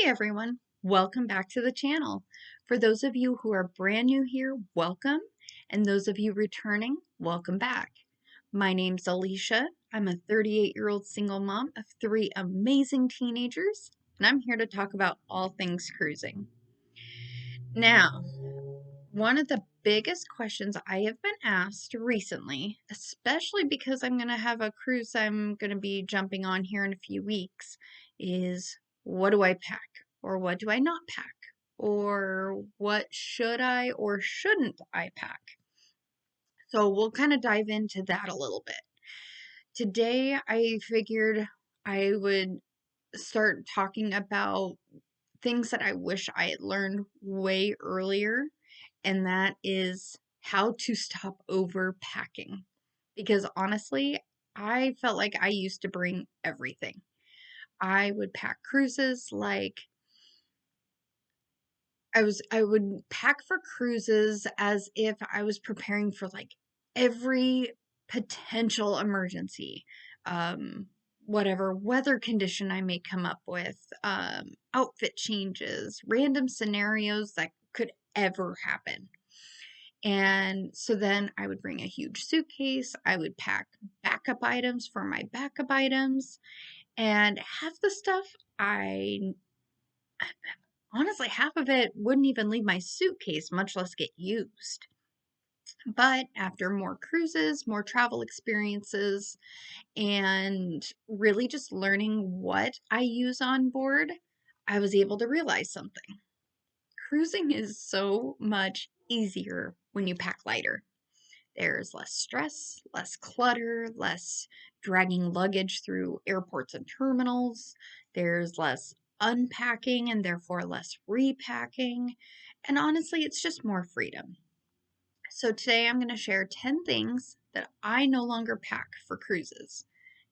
Hey everyone, welcome back to the channel. For those of you who are brand new here, welcome, and those of you returning, welcome back. My name's Alicia. I'm a 38-year-old single mom of three amazing teenagers, and I'm here to talk about all things cruising. Now, one of the biggest questions I have been asked recently, especially because I'm going to have a cruise I'm going to be jumping on here in a few weeks, is what do I pack? Or what do I not pack? Or what should I or shouldn't I pack? So we'll kind of dive into that a little bit. Today, I figured I would start talking about things that I wish I had learned way earlier, and that is how to stop overpacking. Because honestly, I felt like I used to bring everything. I would pack cruises like I would pack for cruises as if I was preparing for like every potential emergency. Whatever weather condition I may come up with, outfit changes, random scenarios that could ever happen. And so then I would bring a huge suitcase. I would pack backup items for my backup items, and half the stuff I honestly, half of it wouldn't even leave my suitcase, much less get used. But after more cruises, more travel experiences, and really just learning what I use on board, I was able to realize something. Cruising is so much easier when you pack lighter. There's less stress, less clutter, less dragging luggage through airports and terminals. There's less unpacking and therefore less repacking. And honestly, it's just more freedom. So today I'm going to share 10 things that I no longer pack for cruises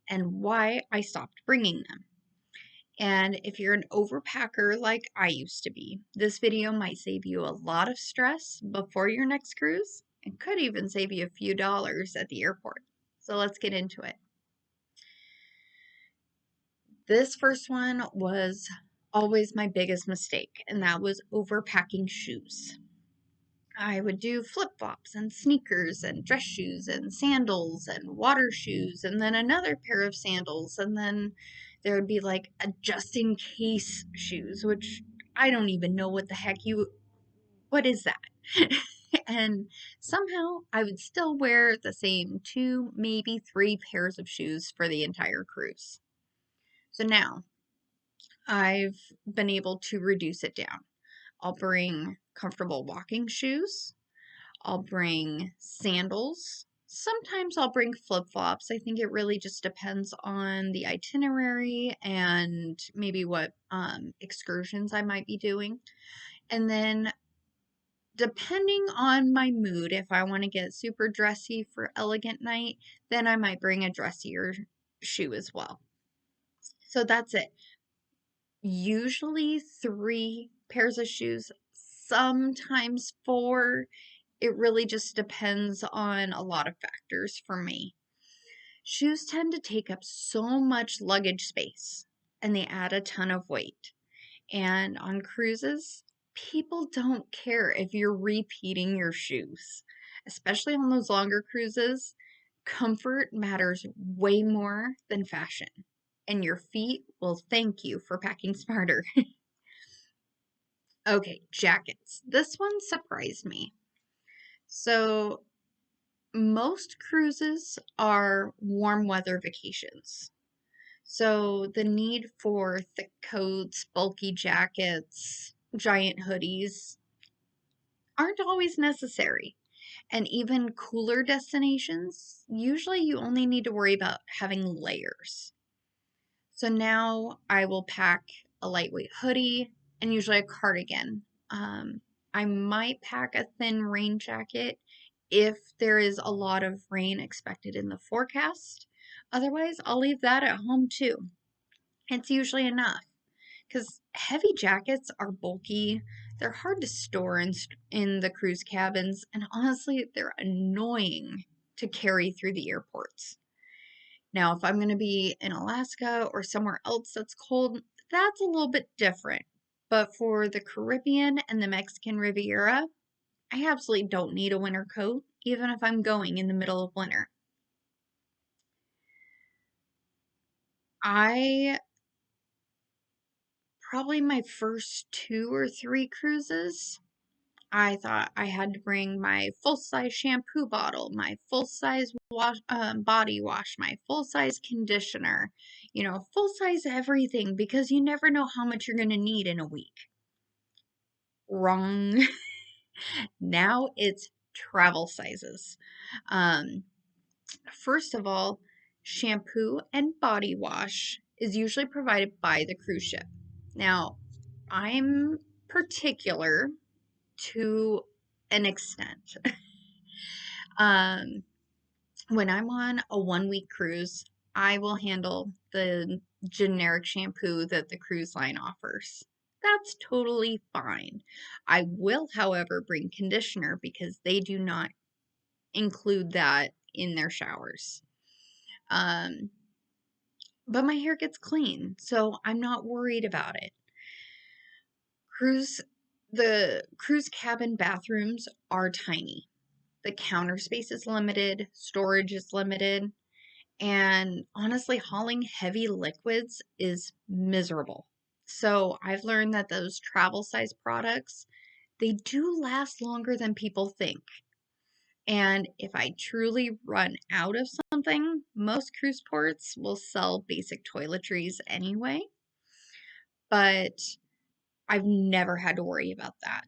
and why I stopped bringing them. And if you're an overpacker like I used to be, this video might save you a lot of stress before your next cruise and could even save you a few dollars at the airport. So let's get into it. This first one was always my biggest mistake, and that was overpacking shoes. I would do flip-flops and sneakers and dress shoes and sandals and water shoes and then another pair of sandals, and then there would be like a just in case shoes, which I don't even know what is that? And somehow I would still wear the same two, maybe three pairs of shoes for the entire cruise. So now I've been able to reduce it down. I'll bring comfortable walking shoes. I'll bring sandals. Sometimes I'll bring flip-flops. I think it really just depends on the itinerary and maybe what excursions I might be doing. And then depending on my mood, if I want to get super dressy for elegant night, then I might bring a dressier shoe as well. So that's it. Usually 3 pairs of shoes, sometimes 4. It really just depends on a lot of factors for me. Shoes tend to take up so much luggage space and they add a ton of weight. And on cruises, people don't care if you're repeating your shoes, especially on those longer cruises. Comfort matters way more than fashion, and your feet will thank you for packing smarter. Okay, jackets. This one surprised me. So, most cruises are warm weather vacations. So the need for thick coats, bulky jackets, giant hoodies aren't always necessary. And even cooler destinations, usually you only need to worry about having layers. So now I will pack a lightweight hoodie and usually a cardigan. I might pack a thin rain jacket if there is a lot of rain expected in the forecast. Otherwise, I'll leave that at home too. It's usually enough because heavy jackets are bulky, they're hard to store in the cruise cabins, and honestly, they're annoying to carry through the airports. Now, if I'm going to be in Alaska or somewhere else that's cold, that's a little bit different. But for the Caribbean and the Mexican Riviera, I absolutely don't need a winter coat, even if I'm going in the middle of winter. I probably my first 2 or 3 cruises, I thought I had to bring my full-size shampoo bottle, my full-size body wash, my full-size conditioner, full-size everything because you never know how much you're going to need in a week. Wrong. Now it's travel sizes. Um, First of all, shampoo and body wash is usually provided by the cruise ship. Now, I'm particular to an extent. um, when I'm on a 1 week cruise, I will handle the generic shampoo that the cruise line offers. That's totally fine. I will, however, bring conditioner because they do not include that in their showers. Um, but my hair gets clean, so I'm not worried about it. Cruise the cruise cabin bathrooms are tiny. The counter space is limited, storage is limited, and honestly, hauling heavy liquids is miserable. So I've learned that those travel size products, they do last longer than people think. And if I truly run out of something, most cruise ports will sell basic toiletries anyway, but I've never had to worry about that.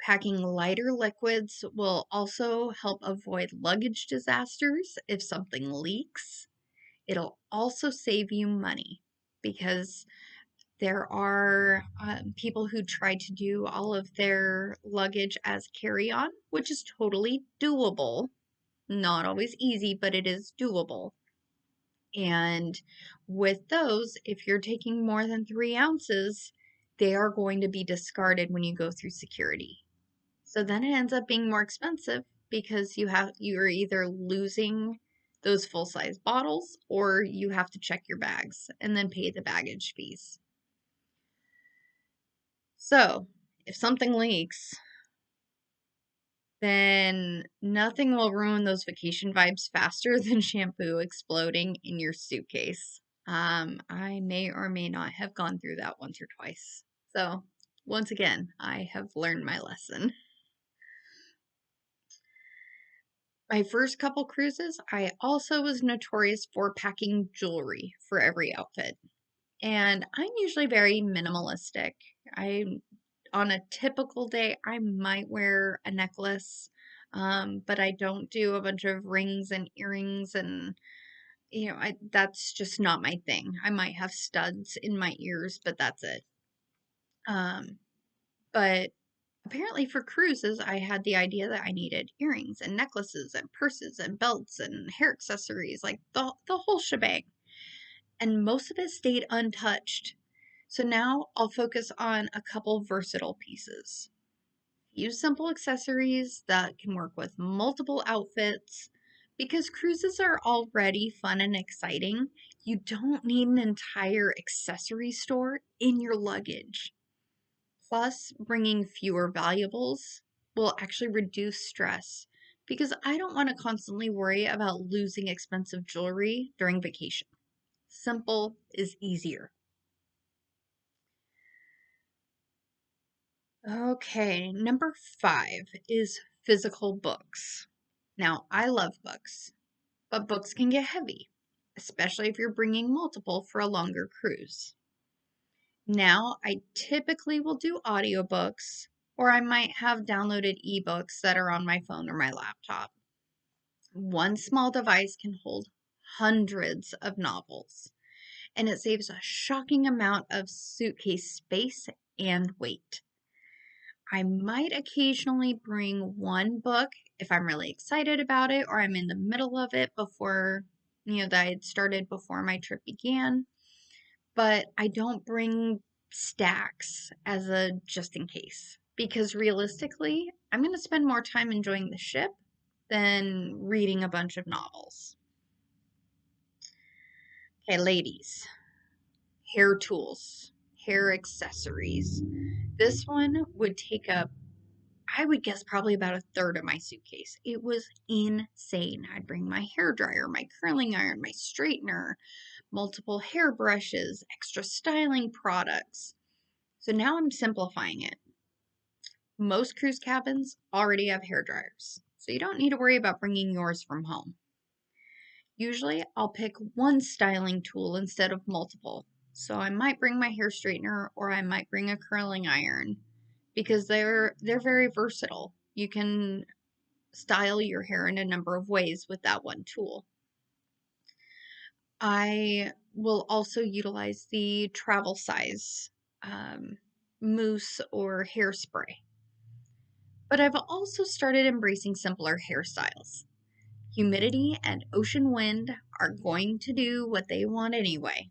Packing lighter liquids will also help avoid luggage disasters if something leaks. It'll also save you money because there are people who try to do all of their luggage as carry on, which is totally doable. Not always easy, but it is doable. And with those, if you're taking more than 3 ounces, they are going to be discarded when you go through security. So then it ends up being more expensive because you're either losing those full-size bottles or you have to check your bags and then pay the baggage fees. So, if something leaks, then nothing will ruin those vacation vibes faster than shampoo exploding in your suitcase. I may or may not have gone through that once or twice. So, once again, I have learned my lesson. My first couple cruises, I also was notorious for packing jewelry for every outfit. And I'm usually very minimalistic. On a typical day, I might wear a necklace, but I don't do a bunch of rings and earrings and that's just not my thing. I might have studs in my ears, but that's it. Um, but apparently for cruises, I had the idea that I needed earrings and necklaces and purses and belts and hair accessories, like the whole shebang. And most of it stayed untouched. So now I'll focus on a couple versatile pieces. Use simple accessories that can work with multiple outfits. Because cruises are already fun and exciting, you don't need an entire accessory store in your luggage. Plus, bringing fewer valuables will actually reduce stress because I don't want to constantly worry about losing expensive jewelry during vacation. Simple is easier. Okay, number 5 is physical books. Now, I love books, but books can get heavy, especially if you're bringing multiple for a longer cruise. Now, I typically will do audiobooks, or I might have downloaded ebooks that are on my phone or my laptop. One small device can hold hundreds of novels, and it saves a shocking amount of suitcase space and weight. I might occasionally bring one book if I'm really excited about it or I'm in the middle of it before, that I had started before my trip began. But I don't bring stacks as a just in case because realistically, I'm going to spend more time enjoying the ship than reading a bunch of novels. Okay, ladies, hair tools. hair accessories. This one would take up, I would guess, probably about a third of my suitcase. It was insane. I'd bring my hair dryer, my curling iron, my straightener, multiple hair brushes, extra styling products. So now I'm simplifying it. Most cruise cabins already have hair dryers, so you don't need to worry about bringing yours from home. Usually, I'll pick one styling tool instead of multiple. So I might bring my hair straightener or I might bring a curling iron because they're very versatile. You can style your hair in a number of ways with that one tool. I will also utilize the travel size mousse or hairspray. But I've also started embracing simpler hairstyles. Humidity and ocean wind are going to do what they want anyway.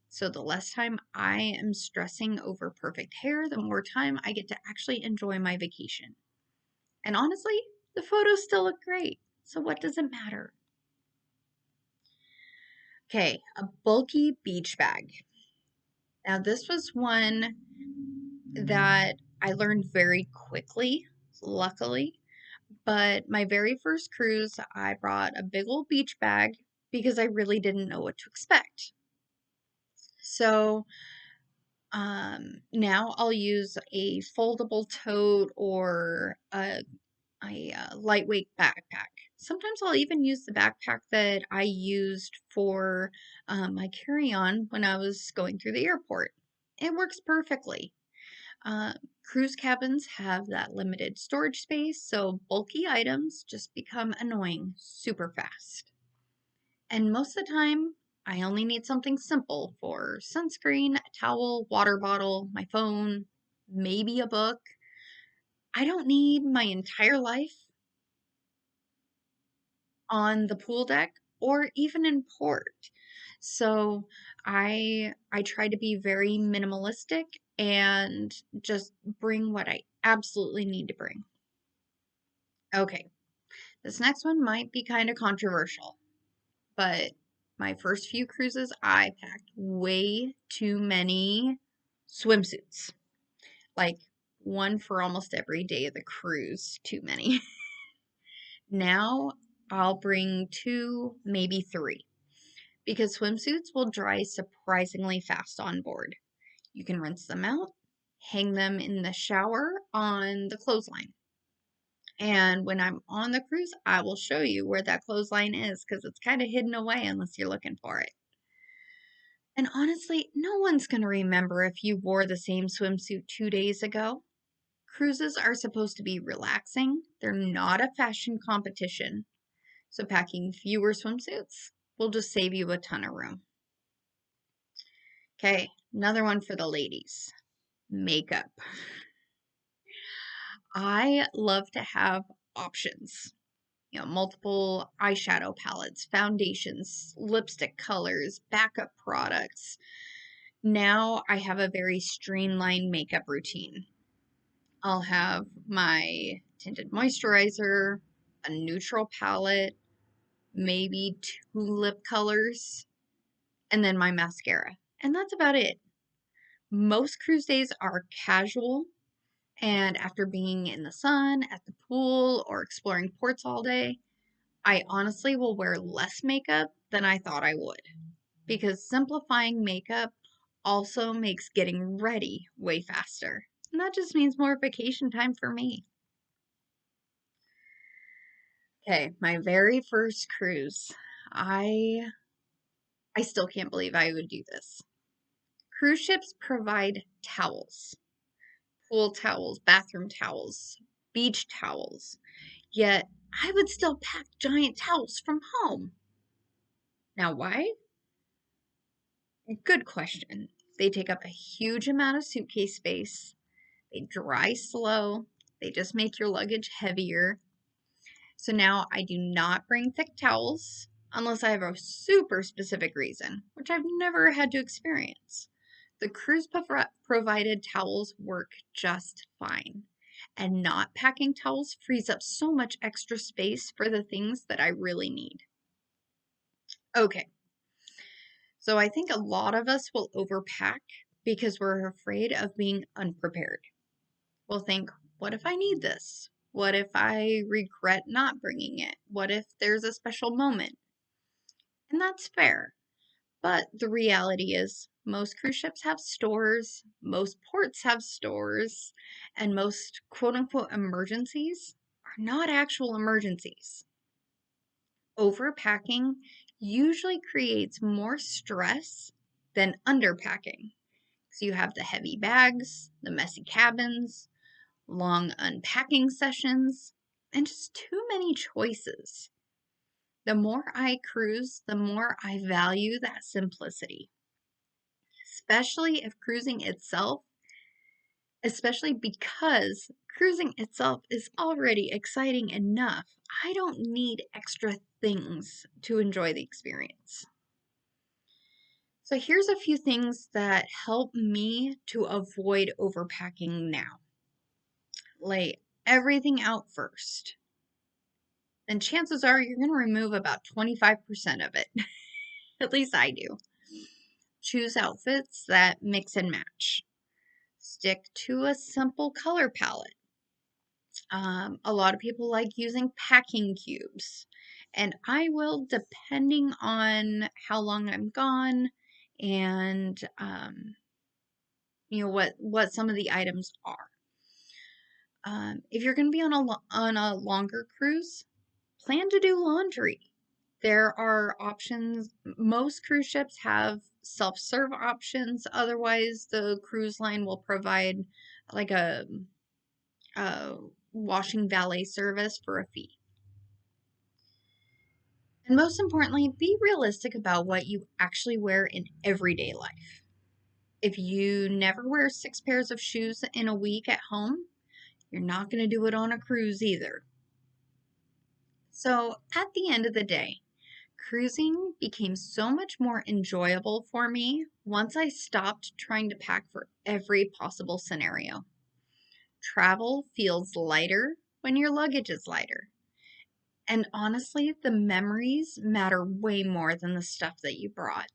So the less time I am stressing over perfect hair, the more time I get to actually enjoy my vacation. And honestly, the photos still look great. So what does it matter? Okay, a bulky beach bag. Now this was one that I learned very quickly, luckily. But my very first cruise, I brought a big old beach bag because I really didn't know what to expect. So now I'll use a foldable tote or a lightweight backpack. Sometimes I'll even use the backpack that I used for my carry-on when I was going through the airport. It works perfectly. Uh, Cruise cabins have that limited storage space, so bulky items just become annoying super fast. And most of the time, I only need something simple for sunscreen, a towel, water bottle, my phone, maybe a book. I don't need my entire life on the pool deck or even in port. So I try to be very minimalistic and just bring what I absolutely need to bring. Okay, this next one might be kind of controversial, but my first few cruises, I packed way too many swimsuits. Like one for almost every day of the cruise, too many. Now I'll bring two, maybe three, because swimsuits will dry surprisingly fast on board. You can rinse them out, hang them in the shower on the clothesline. And when I'm on the cruise, I will show you where that clothesline is because it's kind of hidden away unless you're looking for it. And honestly, no one's going to remember if you wore the same swimsuit 2 days ago. Cruises are supposed to be relaxing, they're not a fashion competition. So packing fewer swimsuits will just save you a ton of room. Okay, another one for the ladies, makeup. I love to have options. Multiple eyeshadow palettes, foundations, lipstick colors, backup products. Now I have a very streamlined makeup routine. I'll have my tinted moisturizer, a neutral palette, maybe two lip colors, and then my mascara. And that's about it. Most cruise days are casual, and after being in the sun, at the pool, or exploring ports all day, I honestly will wear less makeup than I thought I would because simplifying makeup also makes getting ready way faster. And that just means more vacation time for me. Okay, my very first cruise. I I still can't believe I would do this. Cruise ships provide towels, pool towels, bathroom towels, beach towels. Yet I would still pack giant towels from home. Now, why? Good question. They take up a huge amount of suitcase space. They dry slow. They just make your luggage heavier. So now I do not bring thick towels unless I have a super specific reason, which I've never had to experience. The cruise provided towels work just fine. And not packing towels frees up so much extra space for the things that I really need. Okay, so I think a lot of us will overpack because we're afraid of being unprepared. We'll think, what if I need this? What if I regret not bringing it? What if there's a special moment? And that's fair. But the reality is, most cruise ships have stores, most ports have stores, and most quote unquote emergencies are not actual emergencies. Overpacking usually creates more stress than underpacking. So you have the heavy bags, the messy cabins, long unpacking sessions, and just too many choices. The more I cruise, the more I value that simplicity, especially if cruising itself, especially because cruising itself is already exciting enough. I don't need extra things to enjoy the experience. So here's a few things that help me to avoid overpacking now. Lay everything out first. Then chances are you're going to remove about 25% of it. At least I do. Choose outfits that mix and match. Stick to a simple color palette. A lot of people like using packing cubes. And I will, depending on how long I'm gone and what some of the items are. If you're going to be on a longer cruise, plan to do laundry. There are options. Most cruise ships have self-serve options. Otherwise, the cruise line will provide like a washing valet service for a fee. And most importantly, be realistic about what you actually wear in everyday life. If you never wear 6 pairs of shoes in a week at home, you're not going to do it on a cruise either. So at the end of the day, cruising became so much more enjoyable for me once I stopped trying to pack for every possible scenario. Travel feels lighter when your luggage is lighter. And honestly, the memories matter way more than the stuff that you brought.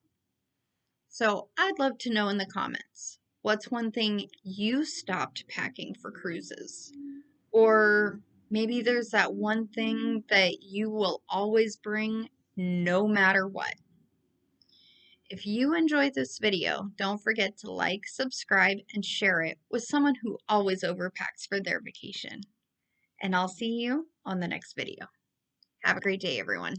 So I'd love to know in the comments, what's one thing you stopped packing for cruises? Or maybe there's that one thing that you will always bring no matter what. If you enjoyed this video, don't forget to like, subscribe, and share it with someone who always overpacks for their vacation. And I'll see you on the next video. Have a great day, everyone.